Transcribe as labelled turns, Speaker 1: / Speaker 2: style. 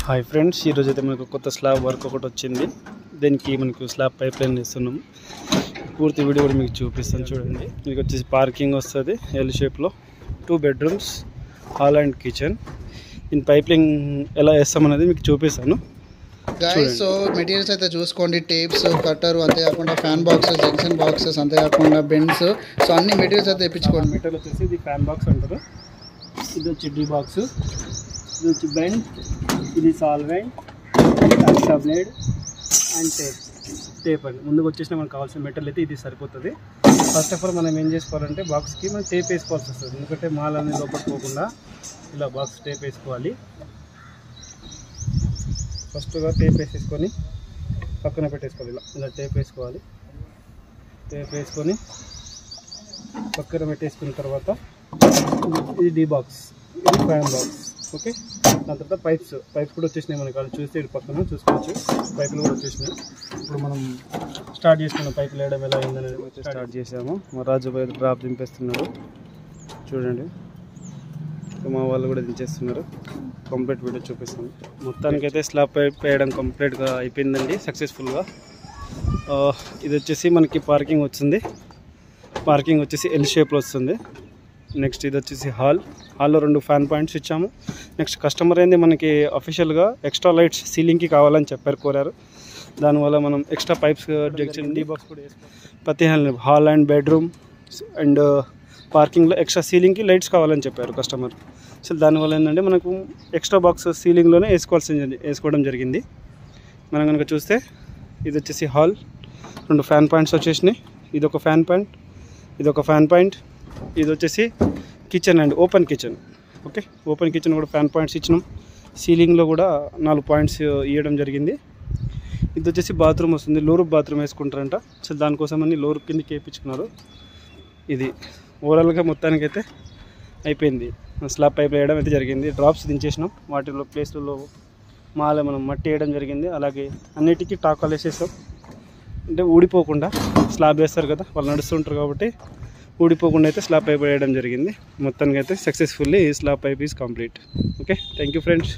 Speaker 1: Hi friends, ఈరోజు అయితే మనకు కొత్త స్లాబ్ వర్క్ ఒకటి వచ్చింది. దీనికి మనకు స్లాబ్ పైప్ లైన్ ఇస్తున్నాం. పూర్తి వీడియో కూడా మీకు చూపిస్తాను చూడండి. మీకు వచ్చేసి పార్కింగ్ వస్తుంది ఎల్ షేప్లో, 2 bedrooms, హాల్ అండ్ కిచెన్. దీని పైప్ లైన్ ఎలా వేస్తామనేది మీకు చూపిస్తాను.
Speaker 2: సో మెటీరియల్స్ అయితే చూసుకోండి, టేప్స్, కట్టర్, అంతేకాకుండా ఫ్యాన్ బాక్సెస్, జంక్షన్ బాక్సెస్, అంతేకాకుండా బెండ్స్. సో అన్ని మెటీరియల్స్ అయితే తెప్పించుకోండి.
Speaker 1: మెటీరియల్ వచ్చేసి ఇది ఫ్యాన్ బాక్స్ అంటారు, ఇది వచ్చి డీ బాక్స్, ఇది వచ్చి బెండ్, ఇది solvent, extra blade and tape అండి. ముందుకు వచ్చేసిన మనకు కావాల్సిన మెటీరియల్ అయితే ఇది సరిపోతుంది. ఫస్ట్ ఆఫ్ ఆల్ మనం ఏం చేసుకోవాలంటే బాక్స్కి మనం టేప్ వేసుకోవాల్సి వస్తుంది. ఎందుకంటే మాల్ అనేది లోపలికి పోకుండా ఇలా బాక్స్ టేప్ వేసుకోవాలి. ఫస్ట్గా టేప్ వేసేసుకొని పక్కన పెట్టేసుకోవాలి. ఇలా టేప్ వేసుకోవాలి. టేప్ వేసుకొని పక్కన పెట్టేసుకున్న తర్వాత ఇది డీ బాక్స్, ఇది ఫ్యాన్ బాక్స్. ఓకే, దాని తర్వాత పైప్స్ కూడా వచ్చేసినాయి మనకి. వాళ్ళు చూస్తే ఇటు పక్కన చూసుకోవచ్చు, పైపులు కూడా వచ్చేసినాయి. ఇప్పుడు మనం స్టార్ట్ చేసుకున్న పైపులు వేయడం ఎలా అయిందనేది స్టార్ట్ చేసాము. మా రాజు బయట డ్రాప్ దింపేస్తున్నాడు చూడండి. మా వాళ్ళు కూడా దించేస్తున్నారు. కంప్లీట్ వీడియో చూపిస్తాను. మొత్తానికైతే స్లాబ్ పైప్ వేయడం కంప్లీట్గా అయిపోయిందండి సక్సెస్ఫుల్గా. ఇది వచ్చేసి మనకి పార్కింగ్ వచ్చింది. పార్కింగ్ వచ్చేసి ఎల్ షేప్లో వస్తుంది. నెక్స్ట్ ఇది వచ్చేసి హాల్లో 2 ఫ్యాన్ పాయింట్స్ ఇచ్చాము. నెక్స్ట్ కస్టమర్ ఏంది మనకి అఫీషియల్గా ఎక్స్ట్రా లైట్స్ సీలింగ్కి కావాలని కోరారు. దానివల్ల మనం extra pipes, junction, D box కూడా ప్రతి హాల్ అండ్ బెడ్రూమ్ అండ్ పార్కింగ్లో ఎక్స్ట్రా సీలింగ్కి లైట్స్ కావాలని చెప్పారు కస్టమర్. సో దానివల్ల ఏంటంటే మనకు ఎక్స్ట్రా బాక్స్ సీలింగ్లోనే వేసుకోవడం జరిగింది. మనం కనుక చూస్తే ఇది వచ్చేసి హాల్, 2 ఫ్యాన్ పాయింట్స్ వచ్చేసినాయి. ఇది ఒక ఫ్యాన్ పాయింట్, ఇది ఒక ఫ్యాన్ పాయింట్. ఇది వచ్చేసి kitchen and open kitchen. Okay, open kitchen కూడా ఫ్యాన్ పాయింట్స్ ఇచ్చినాం. సీలింగ్లో కూడా 4 పాయింట్స్ ఇవ్వడం జరిగింది. ఇది వచ్చేసి బాత్రూమ్ వస్తుంది. లోరూప్ బాత్రూమ్ వేసుకుంటారంట. సో దానికోసమని లోరూప్ కిందకి వేయించుకున్నారు. ఇది ఓవరాల్గా మొత్తానికైతే అయిపోయింది. స్లాబ్ పైప్ వేయడం అయితే జరిగింది. డ్రాప్స్ దించేసినాం. వాటిలో ప్లేస్లలో మనం మట్టి వేయడం జరిగింది. అలాగే అన్నిటికీ టాకాలు వేసేసాం. అంటే ఊడిపోకుండా స్లాబ్ వేస్తారు కదా, వాళ్ళు నడుస్తుంటారు కాబట్టి ఊడిపోకుండా అయితే స్లాబ్ పైప్ వేయడం జరిగింది. మొత్తానికి అయితే successfully slab pipe is complete. Okay, thank you friends.